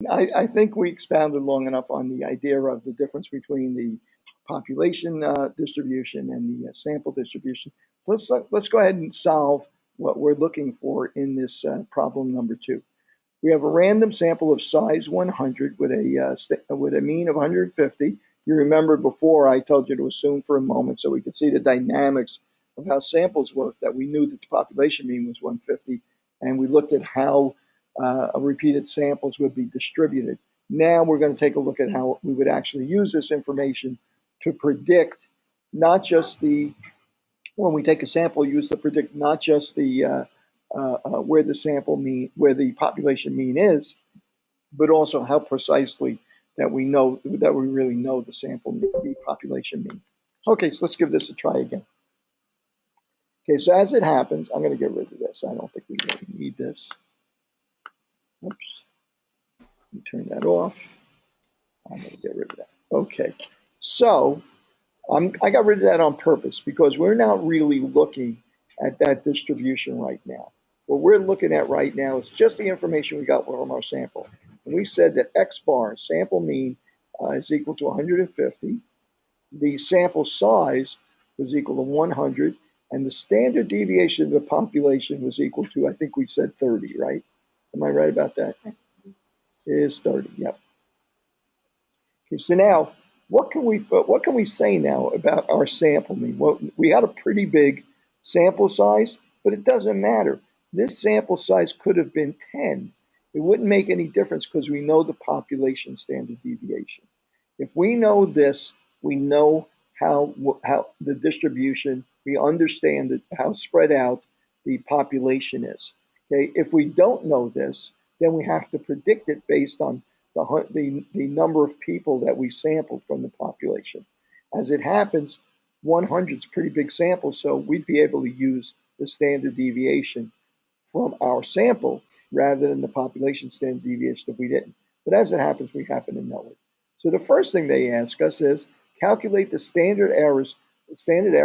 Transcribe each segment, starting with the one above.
I think we expounded long enough on the idea of the difference between the population distribution and the sample distribution. Let's go ahead and solve what we're looking for in this problem number 2. We have a random sample of size 100 with a mean of 150. You remember before I told you to assume for a moment so we could see the dynamics of how samples work, that we knew that the population mean was 150, and we looked at how repeated samples would be distributed. Now we're going to take a look at how we would actually use this information to predict not just when we take a sample, use to predict not just where the population mean is, but also how precisely that we really know the population mean. Okay, so let's give this a try again. Okay, so as it happens, I'm going to get rid of this. I don't think we really need this. Oops. Let me turn that off. I'm going to get rid of that. Okay, so I got rid of that on purpose because we're not really looking at that distribution right now. What we're looking at right now is just the information we got from our sample. And we said that X bar, sample mean, is equal to 150. The sample size was equal to 100. And the standard deviation of the population was equal to, I think we said 30, right? Am I right about that? It is 30, yep. Okay, so now, what can we say now about our sample mean? Well, we had a pretty big sample size, but it doesn't matter. This sample size could have been 10. It wouldn't make any difference because we know the population standard deviation. If we know this, we know how the distribution, we understand how spread out the population is. Okay, if we don't know this, then we have to predict it based on the number of people that we sampled from the population. As it happens, 100 is a pretty big sample, so we'd be able to use the standard deviation from our sample rather than the population standard deviation if we didn't. But as it happens, we happen to know it. So the first thing they ask us is calculate the standard error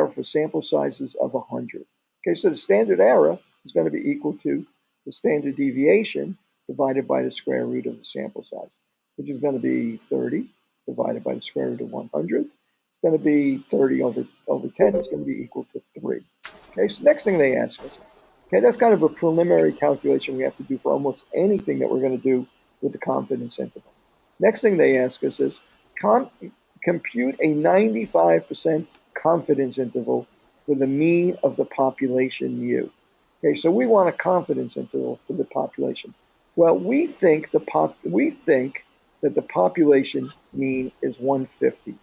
for sample sizes of 100. Okay, so the standard error is going to be equal to the standard deviation divided by the square root of the sample size, which is going to be 30 divided by the square root of 100. It's going to be 30 over 10. It's going to be equal to 3. Okay, so next thing they ask us, okay, that's kind of a preliminary calculation we have to do for almost anything that we're going to do with the confidence interval. Next thing they ask us is compute a 95% confidence interval for the mean of the population mu. Okay, so we want a confidence interval for the population. Well, we think that the population mean is 150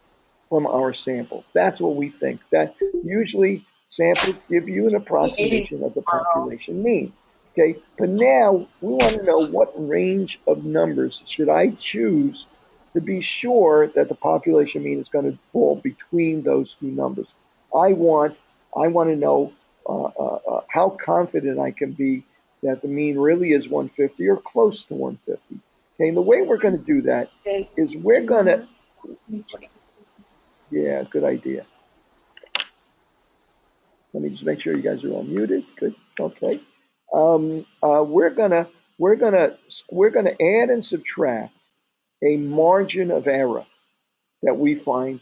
from our sample. That's what we think. That usually samples give you an approximation of the population mean. Okay, but now we want to know what range of numbers should I choose to be sure that the population mean is going to fall between those two numbers. I want to know how confident I can be that the mean really is 150 or close to 150. Okay, and the way we're going to do that is we're going to, yeah, good idea. Let me just make sure you guys are all muted. Good, okay. We're gonna add and subtract a margin of error that we find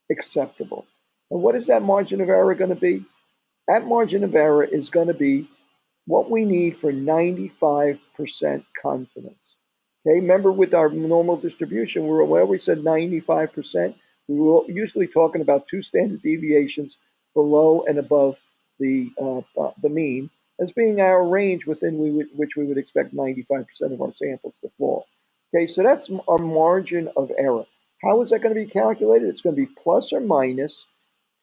acceptable. And what is that margin of error going to be? That margin of error is going to be what we need for 95% confidence. Okay, remember with our normal distribution, where we said 95%, we were usually talking about 2 standard deviations below and above the mean as being our range within which we would expect 95% of our samples to fall. Okay, so that's our margin of error. How is that going to be calculated? It's going to be plus or minus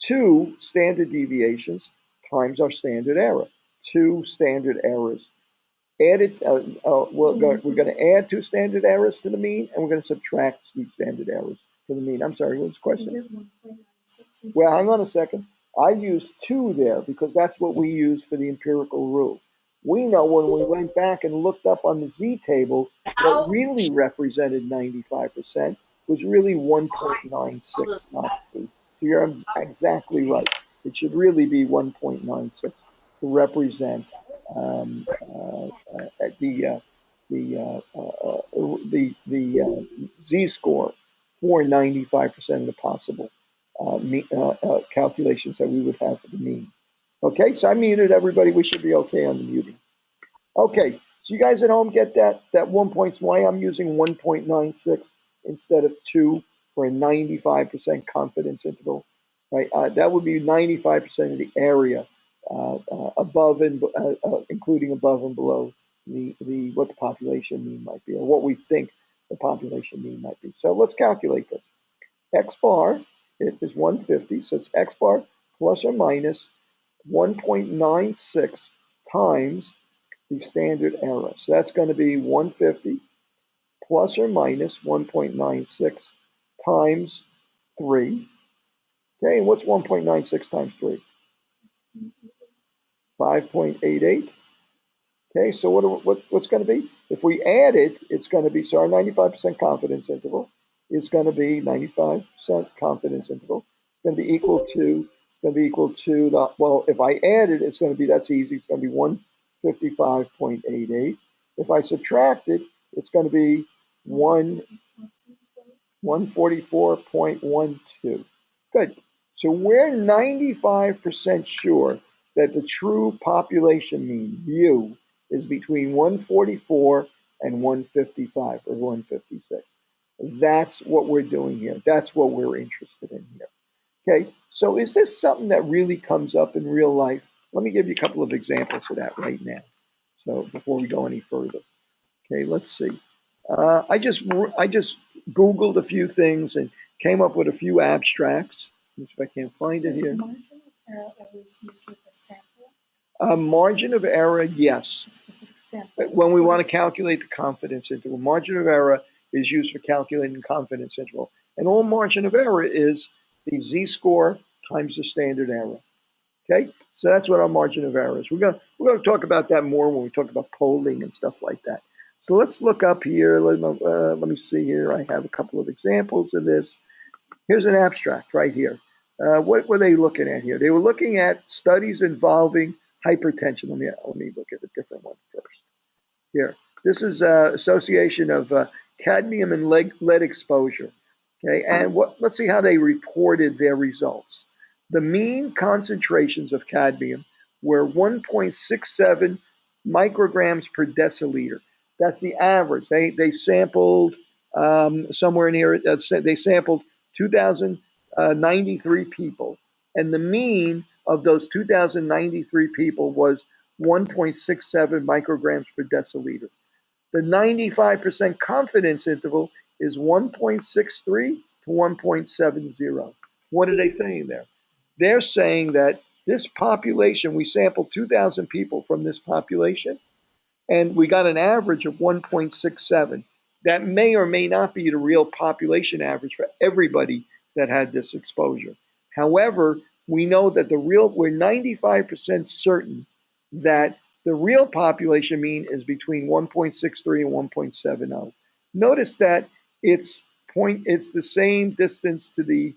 2 standard deviations times our standard error. 2 standard errors. We're going to add 2 standard errors to the mean, and we're going to subtract 2 standard errors to the mean. I'm sorry, what was the question? Well, hang on a second. I used 2 there because that's what we use for the empirical rule. We know when we went back and looked up on the Z-table, what really represented 95% was really 1.96, not 2. So you're exactly right. It should really be 1.96 to represent z-score for 95% of the possible calculations that we would have for the mean. Okay, so I muted everybody. We should be okay on the muting. Okay, so you guys at home get that 1 point, why I'm using 1.96 instead of 2 for a 95% confidence interval, right? That would be 95% of the area above and including above and below the what the population mean might be, or what we think the population mean might be. So let's calculate this. X bar is 150, so it's X bar plus or minus 1.96 times the standard error. So that's going to be 150 plus or minus 1.96 times 3. Okay, and what's 1.96 times 3? 5.88. Okay, so what's going to be? If we add it, it's going to be, so our 95% confidence interval is going to be 95% confidence interval. It's going to be equal to, the, well, if I add it, it's going to be, that's easy, it's going to be 155.88. If I subtract it, it's going to be 144.12. Good. So we're 95% sure that the true population mean, U, is between 144 and 155 or 156. That's what we're doing here. That's what we're interested in here. Okay, so is this something that really comes up in real life? Let me give you a couple of examples of that right now. So before we go any further. Okay, let's see. I just Googled a few things and came up with a few abstracts. If I can't find it here. Margin of error is used with a sample? Margin of error, yes. A specific sample. When we want to calculate the confidence interval, margin of error is used for calculating confidence interval. And all margin of error is the z-score times the standard error. Okay, so that's what our margin of error is. We're going to talk about that more when we talk about polling and stuff like that. So let's look up here. Let me see here. I have a couple of examples of this. Here's an abstract right here. What were they looking at here? They were looking at studies involving hypertension. Let me look at a different one first. Here, this is association of cadmium and lead exposure. Okay, and let's see how they reported their results. The mean concentrations of cadmium were 1.67 micrograms per deciliter. That's the average. They sampled somewhere near. They sampled 2,093 people, and the mean of those 2,093 people was 1.67 micrograms per deciliter. The 95% confidence interval is 1.63 to 1.70. What are they saying there? They're saying that this population, we sampled 2,000 people from this population, and we got an average of 1.67. That may or may not be the real population average for everybody that had this exposure. However, we know that we're 95% certain that the real population mean is between 1.63 and 1.70. Notice that it's the same distance to the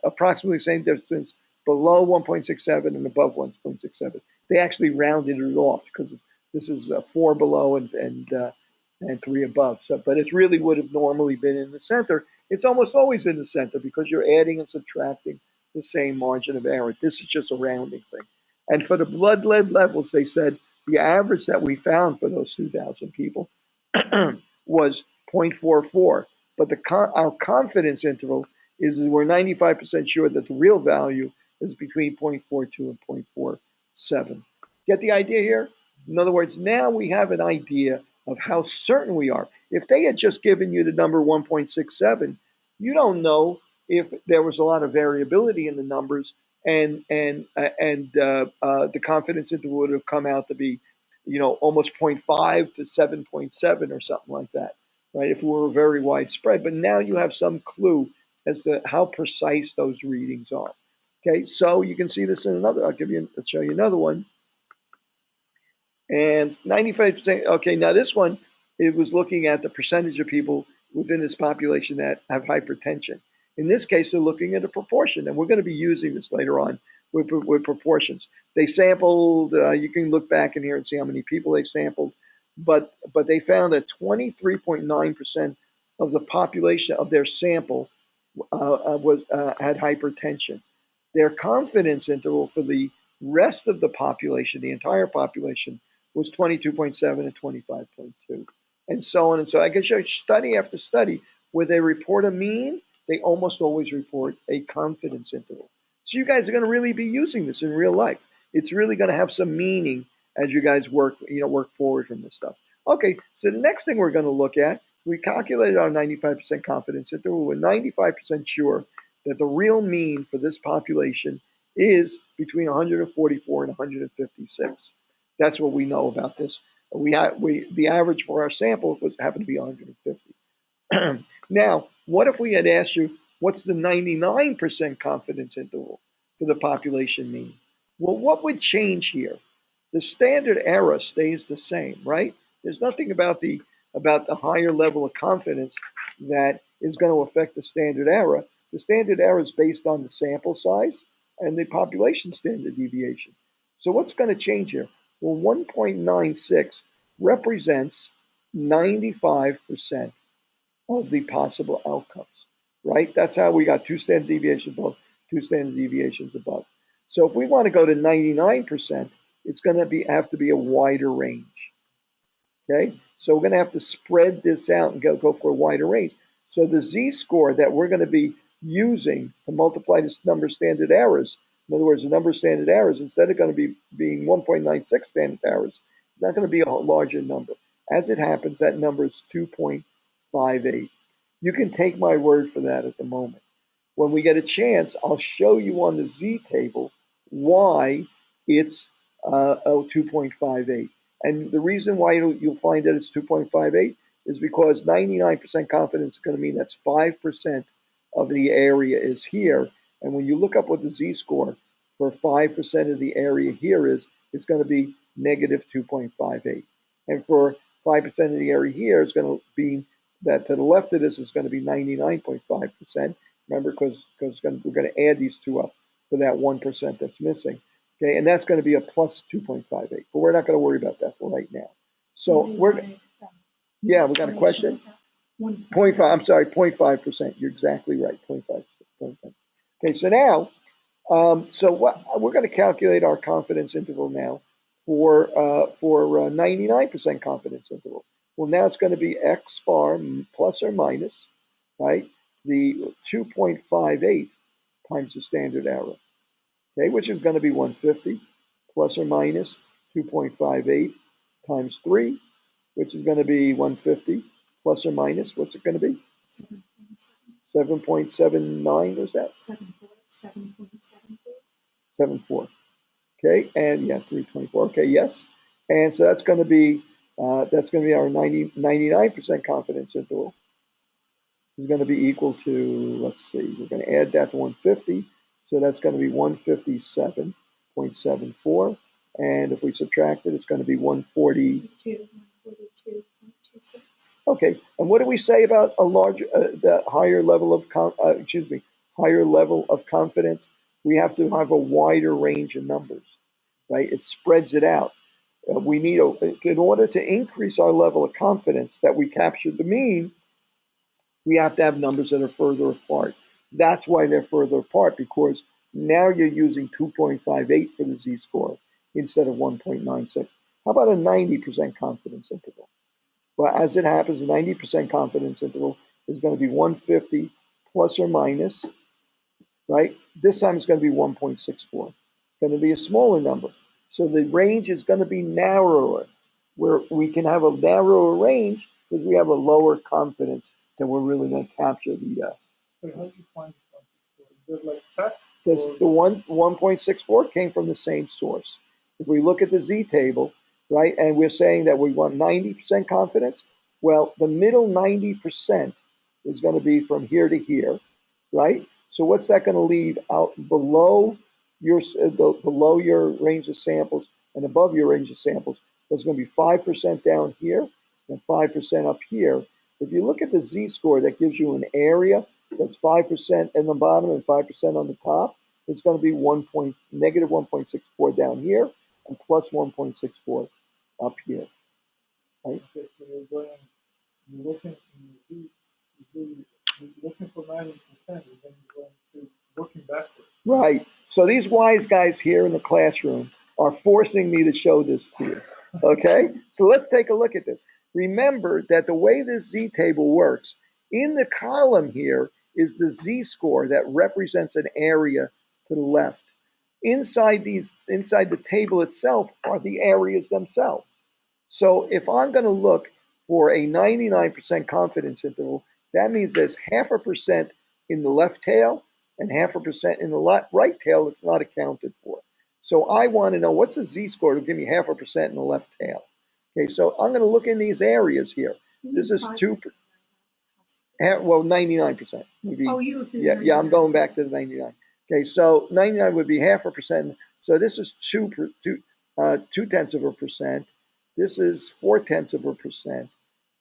approximately the same distance below 1.67 and above 1.67. They actually rounded it off because this is 4 below and 3 above. So, but it really would have normally been in the center. It's almost always in the center because you're adding and subtracting the same margin of error. This is just a rounding thing. And for the blood lead levels, they said the average that we found for those 2,000 people was 0.44. But our confidence interval is we're 95% sure that the real value is between 0.42 and 0.47. Get the idea here? In other words, now we have an idea of how certain we are. If they had just given you the number 1.67, you don't know if there was a lot of variability in the numbers, and the confidence interval would have come out to be, almost 0.5 to 7.7 or something like that, right? If it were very widespread. But now you have some clue as to how precise those readings are. Okay, so you can see this in another. I'll show you another one. And 95%. Okay, now this one, it was looking at the percentage of people within this population that have hypertension. In this case, they're looking at a proportion, and we're going to be using this later on with proportions. They sampled. You can look back in here and see how many people they sampled. but they found that 23.9% of the population of their sample had hypertension. Their confidence interval for the rest of the population, the entire population, was 22.7 and 25.2, and so on and so. I can show you study after study where they report a mean, they almost always report a confidence interval. So you guys are going to really be using this in real life. It's really going to have some meaning as you guys work forward from this stuff. Okay, so the next thing we're going to look at, we calculated our 95% confidence interval. We're 95% sure that the real mean for this population is between 144 and 156. That's what we know about this. The average for our sample happened to be 150. Now, what if we had asked you what's the 99% confidence interval for the population mean? Well, what would change here? The standard error stays the same, right? There's nothing about the higher level of confidence that is going to affect the standard error. The standard error is based on the sample size and the population standard deviation. So what's going to change here? Well, 1.96 represents 95% of the possible outcomes, right? That's how we got two standard deviations above, two standard deviations above. So if we want to go to 99%, it's going to have to be a wider range. Okay, so we're going to have to spread this out and go for a wider range. So the z-score that we're going to be using to multiply this number of standard errors, in other words, the number of standard errors, instead of going to be being 1.96 standard errors, it's not going to be a larger number. As it happens, that number is 2.58. You can take my word for that at the moment. When we get a chance, I'll show you on the z-table why it's 2.58. And the reason why you'll find that it's 2.58 is because 99% confidence is going to mean that's 5% of the area is here. And when you look up what the z-score for 5% of the area here is, it's going to be negative 2.58. And for 5% of the area here is going to be that to the left of this is going to be 99.5%. Remember, because we're going to add these two up for that 1% that's missing. Okay, and that's going to be a plus 2.58, but we're not going to worry about that for right now. So we got a question? 0.5, I'm sorry, 0.5%. You're exactly right, 0.5. Okay, so now, we're going to calculate our confidence interval now for 99% confidence interval. Well, now it's going to be x bar plus or minus, right? The 2.58 times the standard error. Okay, which is going to be 150 plus or minus 2.58 times 3, which is going to be 150 plus or minus, what's it going to be? 7.79, was that? 7.74. Okay, and yeah, 324. Okay, yes. And so that's going to be our 99% confidence interval. Is going to be equal to, let's see, we're going to add that to 150. So that's going to be 157.74. And if we subtract it, it's going to be 142.26. Okay. And what do we say about a larger, the higher level of, higher level of confidence? We have to have a wider range of numbers, right? It spreads it out. We need, in order to increase our level of confidence that we captured the mean, we have to have numbers that are further apart. That's why they're further apart, because now you're using 2.58 for the z-score instead of 1.96. How about a 90% confidence interval? Well, as it happens, a 90% confidence interval is going to be 150 plus or minus, right? This time it's going to be 1.64. It's going to be a smaller number. So the range is going to be narrower, where we can have a narrower range because we have a lower confidence that we're really going to capture the. So how do you find the 1.64? Is it like that? The 1.64 came from the same source. If we look at the z-table, right, and we're saying that we want 90% confidence, well, the middle 90% is going to be from here to here, right? So what's that going to leave out below your range of samples and above your range of samples? There's going to be 5% down here and 5% up here. If you look at the z-score, that gives you an area that's 5% in the bottom and 5% on the top. It's going to be negative 1.64 down here and plus 1.64 up here. right? Okay, so you're looking in your Z, you're looking for 90%, and then you're going to working backwards. Right. So these wise guys here in the classroom are forcing me to show this to you. Okay? So let's take a look at this. Remember that the way this Z table works, in the column here is the Z score that represents an area to the left. Inside the table itself are the areas themselves. So if I'm going to look for a 99% confidence interval, that means there's 0.5% in the left tail and 0.5% in the right tail that's not accounted for. So I want to know what's the Z-score to give me 0.5% in the left tail. Okay, so I'm going to look in these areas here. This is 99%. Maybe, Oh, you yeah, I'm going back to the 99. Okay, so 99 would be 0.5%. So this is 0.2%. This is 0.4%.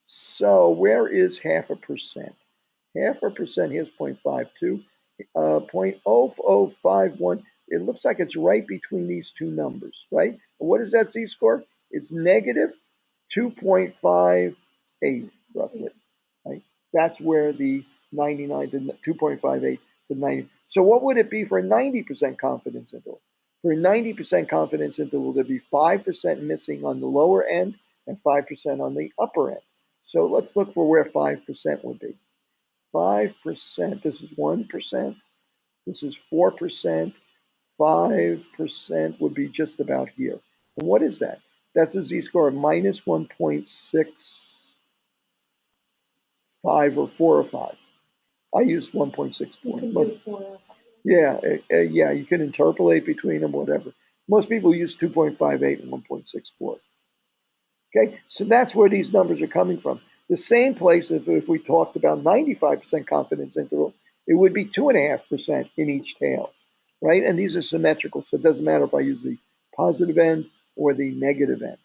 So where is 0.5%? 0.5% here's 0.52, 0.0051. It looks like it's right between these two numbers, right? What is that Z-score? It's negative 2.58, roughly, right? That's where the 99 to 2.58 to 90. So what would it be for a 90% confidence interval? For a 90% confidence interval, there'd be 5% missing on the lower end and 5% on the upper end. So let's look for where 5% would be. 5%, this is 1%, this is 4%, 5% would be just about here. And what is that? That's a Z-score of minus 1.65 or 4 or 5. I use 1.64. You can do 4 or 5. Yeah, yeah, you can interpolate between them, whatever. Most people use 2.58 and 1.64. Okay, so that's where these numbers are coming from. The same place, if we talked about 95% confidence interval, it would be 2.5% in each tail, right? And these are symmetrical, so it doesn't matter if I use the positive end or the negative end,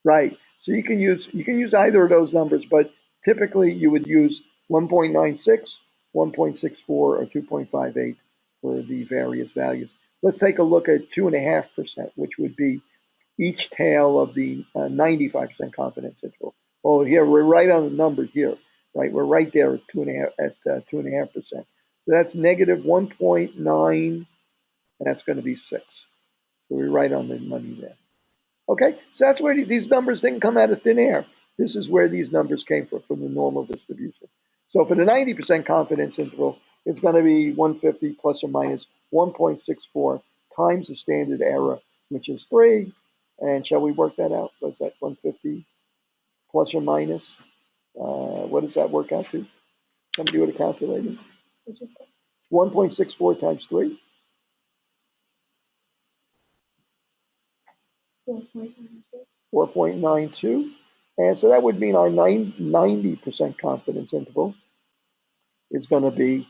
right? So you can use either of those numbers, but typically you would use 1.96, 1.64, or 2.58 for the various values. Let's take a look at 2.5%, which would be each tail of the 95% confidence interval. Oh, here we're right on the number here, right? We're right there at 2.5%. So that's negative 1.9, and that's going to be 6. So we're right on the money there. Okay, so that's where these numbers didn't come out of thin air. This is where these numbers came from the normal distribution. So for the 90% confidence interval, it's going to be 150 plus or minus 1.64 times the standard error, which is 3. And shall we work that out? What's that, 150 plus or minus? What does that work out to? Somebody with a calculator? 1.64 times 3? 4.92. And so that would mean our 90% confidence interval is going to be,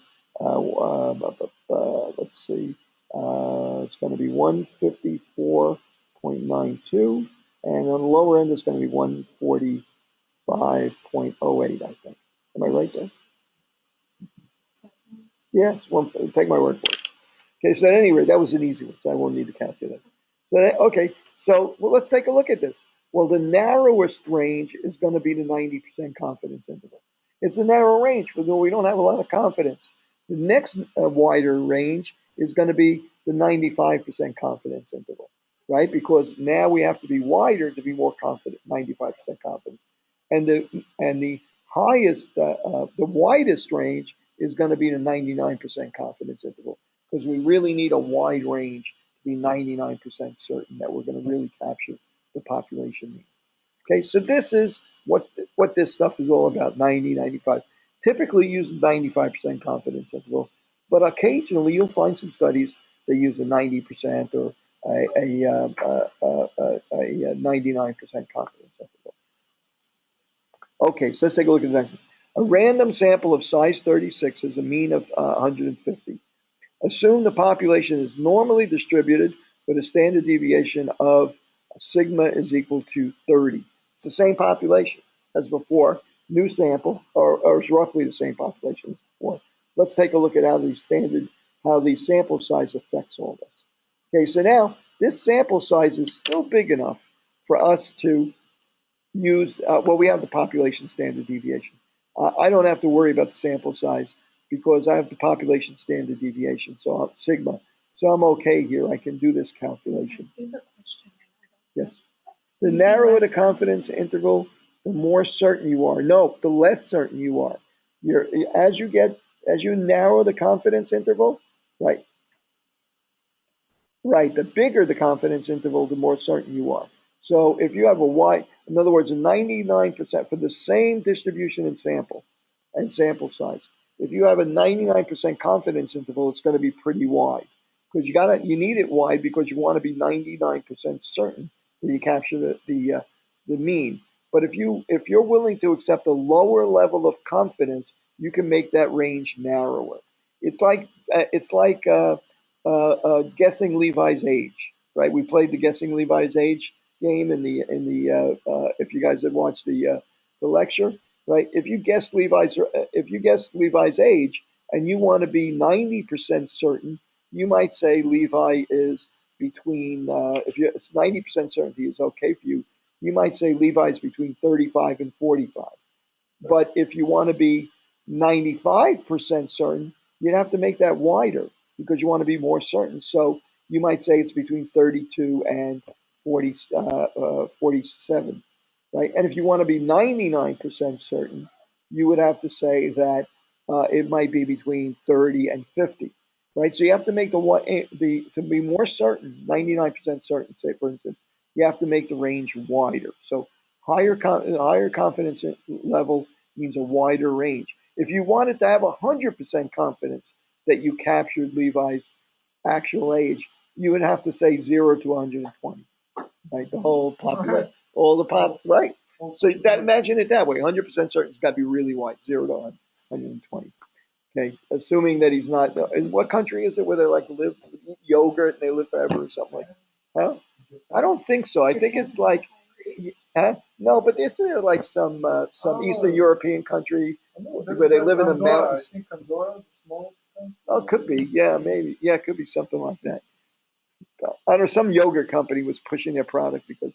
let's see, it's going to be 154.92. And on the lower end, it's going to be 145.08, I think. Am I right there? Yeah, take my word for it. Okay, so at any rate, that was an easy one, so I won't need to calculate. So, okay, so let's take a look at this. Well, the narrowest range is going to be the 90% confidence interval. It's a narrow range, for we don't have a lot of confidence. The next wider range is going to be the 95% confidence interval, right? Because now we have to be wider to be more confident, 95% confident. And the highest, the widest range is going to be the 99% confidence interval, because we really need a wide range to be 99% certain that we're going to really capture the population need. Okay, so this is what this stuff is all about, 90, 95. Typically use 95% confidence interval, but occasionally you'll find some studies that use a 90% or a 99% confidence interval. Okay, so let's take a look at the next one. A random sample of size 36 has a mean of 150. Assume the population is normally distributed with a standard deviation of sigma is equal to 30. It's the same population as before, new sample, or it's roughly the same population as before. Let's take a look at how the sample size affects all this. Okay, so now this sample size is still big enough for us to use, well, we have the population standard deviation. I don't have to worry about the sample size because I have the population standard deviation, so sigma. So I'm okay here. I can do this calculation. Here's a question. Yes. The narrower the confidence interval, the more certain you are. No, the less certain you are. As you narrow the confidence interval, right? Right, the bigger the confidence interval, the more certain you are. So if you have a wide, in other words, a 99% for the same distribution and sample size, if you have a 99% confidence interval, it's going to be pretty wide because you need it wide because you want to be 99% certain that you capture the mean. But if you're willing to accept a lower level of confidence, you can make that range narrower. It's like guessing Levi's age, right? We played the guessing Levi's age game if you guys had watched the lecture, right? If you guess Levi's age and you want to be 90% certain, you might say Levi is between if you it's 90% certainty is okay for you. You might say Levi's between 35 and 45. But if you want to be 95% certain, you'd have to make that wider because you want to be more certain. So you might say it's between 32 and 47, right? And if you want to be 99% certain, you would have to say that it might be between 30 and 50, right? So you have to make to be more certain, 99% certain, say for instance, you have to make the range wider. So higher confidence level means a wider range. If you wanted to have 100% confidence that you captured Levi's actual age, you would have to say 0 to 120, right? The whole population, all the right? So imagine it that way. 100% certain it's got to be really wide, 0 to 120. Okay, assuming that he's not. In what country is it where they like live eat yogurt and they live forever or something like that? Huh? I don't think so. I think it's like, no, but isn't there like some Eastern European country where they live in the mountains? I think Andorra, the smallest country. Oh, it could be. Yeah, maybe. Yeah, it could be something like that. I don't know. Some yogurt company was pushing their product because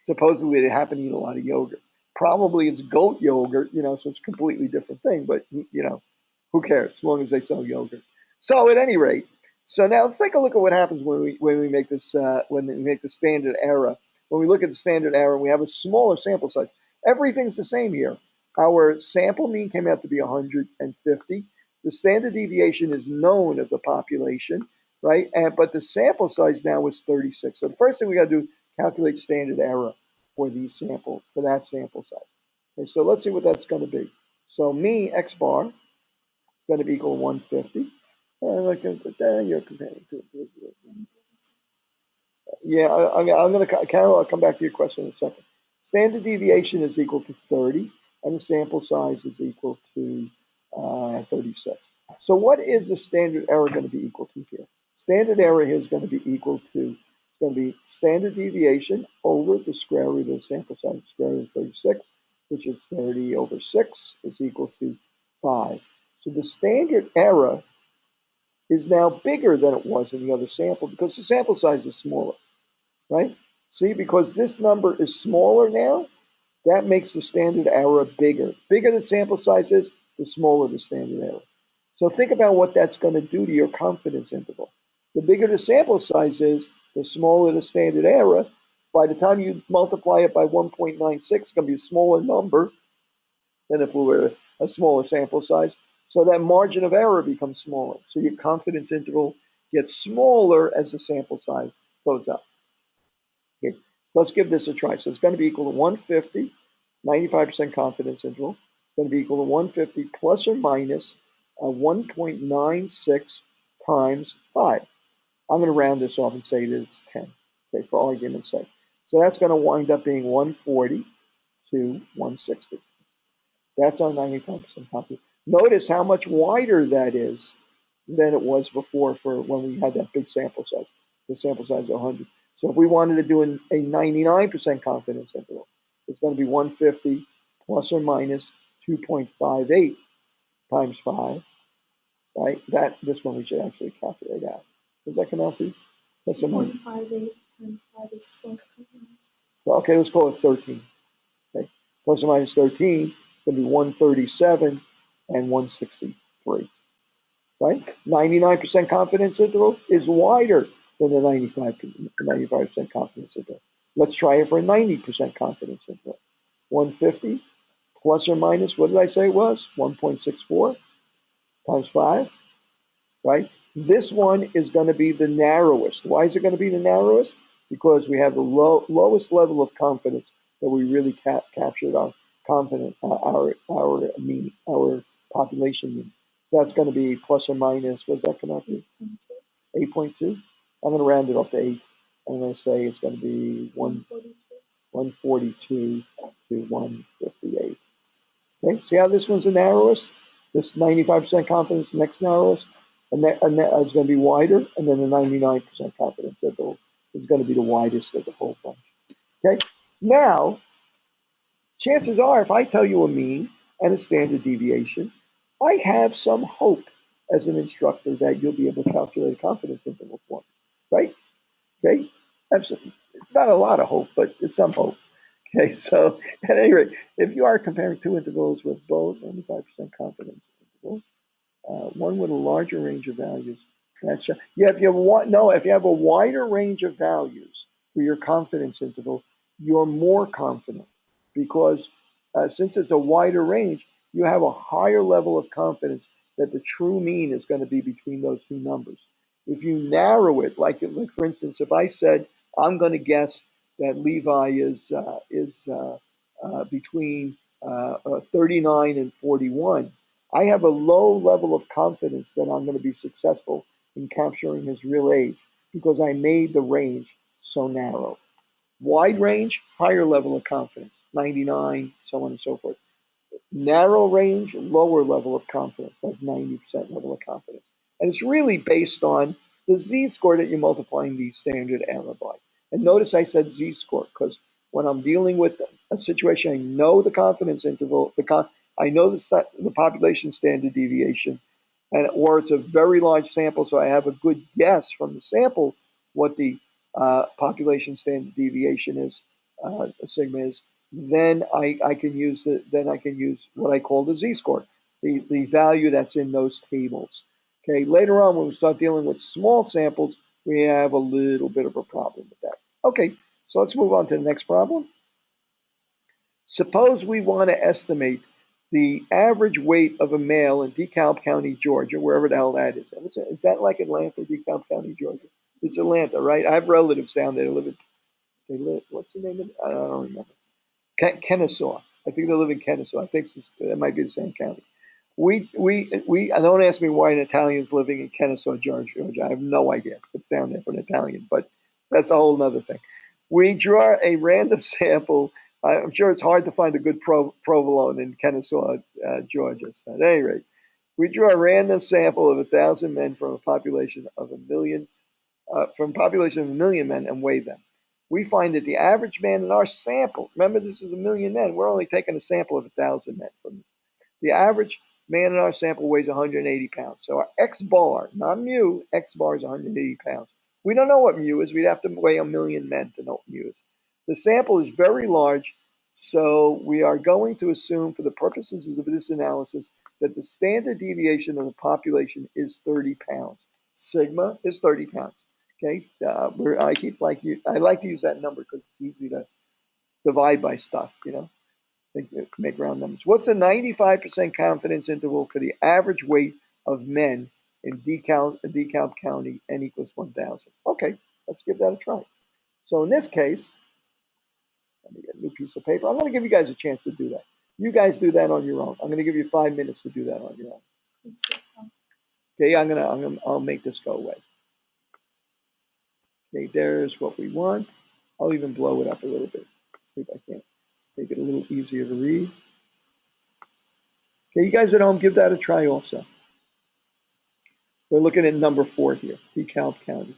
supposedly they happen to eat a lot of yogurt. Probably it's goat yogurt, so it's a completely different thing. But who cares as long as they sell yogurt. So at any rate, so now let's take a look at what happens when we make this when we make the standard error. When we look at the standard error, and we have a smaller sample size. Everything's the same here. Our sample mean came out to be 150. The standard deviation is known of the population, right? But the sample size now is 36. So the first thing we got to do calculate standard error for that sample size. Okay, so let's see what that's going to be. So mean x bar going to be equal to 150. You're comparing to. Yeah, I'm going to, Carol, I'll come back to your question in a second. Standard deviation is equal to 30, and the sample size is equal to 36. So what is the standard error going to be equal to here? Standard error here is going to be equal to, it's going to be standard deviation over the square root of the sample size, square root of 36, which is 30 over 6 is equal to 5. So the standard error is now bigger than it was in the other sample because the sample size is smaller, right? See, because this number is smaller now, that makes the standard error bigger. Bigger the sample size is, the smaller the standard error. So think about what that's going to do to your confidence interval. The bigger the sample size is, the smaller the standard error. By the time you multiply it by 1.96, it's going to be a smaller number than if we were a smaller sample size. So that margin of error becomes smaller. So your confidence interval gets smaller as the sample size goes up. Okay, let's give this a try. So it's going to be equal to 150, 95% confidence interval. It's going to be equal to 150 plus or minus 1.96 times 5. I'm going to round this off and say that it's 10, okay, for argument's sake. So that's going to wind up being 140 to 160. That's our 95% confidence. Notice how much wider that is than it was before for when we had that big sample size. The sample size is 100. So if we wanted to do a 99% confidence interval, it's going to be 150 plus or minus 2.58 times 5, right? This one we should actually calculate out. Does that come out to you? That's 2.58 times 5 is 12. Okay, let's call it 13. Okay, plus or minus 13 is going to be 137 and 163, right? 99% confidence interval is wider than the 95% confidence interval. Let's try it for a 90% confidence interval. 150 plus or minus, what did I say it was? 1.64 times 5, right? This one is going to be the narrowest. Why is it going to be the narrowest? Because we have the lowest level of confidence that we really captured our confidence, our population mean. That's going to be plus or minus, what's that come out to? 8.2. I'm going to round it up to 8. I'm going to say it's going to be 142 to 158. Okay, see how this one's the narrowest? This 95% confidence, next narrowest, and that is going to be wider, and then the 99% confidence interval is going to be the widest of the whole bunch. Okay, now, chances are, if I tell you a mean and a standard deviation, I have some hope as an instructor that you'll be able to calculate a confidence interval for me, right? Okay, it's not a lot of hope, but it's some hope. Okay, so at any rate, if you are comparing two intervals with both 95% confidence interval, one with a larger range of values, that's yeah. If you have a wider range of values for your confidence interval, you're more confident because since it's a wider range, you have a higher level of confidence that the true mean is going to be between those two numbers. If you narrow it, like for instance, if I said I'm going to guess that Levi is between 39 and 41, I have a low level of confidence that I'm going to be successful in capturing his real age because I made the range so narrow. Wide range, higher level of confidence, 99, so on and so forth. Narrow range, lower level of confidence, like 90% level of confidence. And it's really based on the z-score that you're multiplying the standard error by. And notice I said z-score because when I'm dealing with a situation, I know the confidence interval, I know the population standard deviation, or it's a very large sample, so I have a good guess from the sample what the population standard deviation is, sigma is. Then I can use what I call the z-score, the value that's in those tables. Okay, later on when we start dealing with small samples, we have a little bit of a problem with that. Okay, so let's move on to the next problem. Suppose we want to estimate the average weight of a male in DeKalb County, Georgia, wherever the hell that is. Is that like Atlanta, DeKalb County, Georgia? It's Atlanta, right? I have relatives down there. What's the name of it? I don't remember. Kennesaw. I think they live in Kennesaw. I think that might be the same county. Don't ask me why an Italian's living in Kennesaw, Georgia. I have no idea. It's down there for an Italian, but that's a whole other thing. We draw a random sample. I'm sure it's hard to find a good provolone in Kennesaw, Georgia. So at any rate, we draw a random sample of 1,000 men from a population of a million men and weigh them. We find that the average man in our sample, remember this is 1,000,000 men, we're only taking a sample of 1,000 men from the average man in our sample weighs 180 pounds. So our X bar, not mu, X bar is 180 pounds. We don't know what mu is. We'd have to weigh 1,000,000 men to know what mu is. The sample is very large, so we are going to assume for the purposes of this analysis that the standard deviation of the population is 30 pounds. Sigma is 30 pounds. Okay, I like to use that number because it's easy to divide by stuff, make round numbers. What's the 95% confidence interval for the average weight of men in DeKalb County, n equals 1,000? Okay, let's give that a try. So in this case, let me get a new piece of paper. I'm going to give you guys a chance to do that. You guys do that on your own. I'm going to give you 5 minutes to do that on your own. Okay, I'll make this go away. Okay, there's what we want. I'll even blow it up a little bit. See if I can make it a little easier to read. Okay, you guys at home, give that a try also. We're looking at number 4 here, DeKalb County.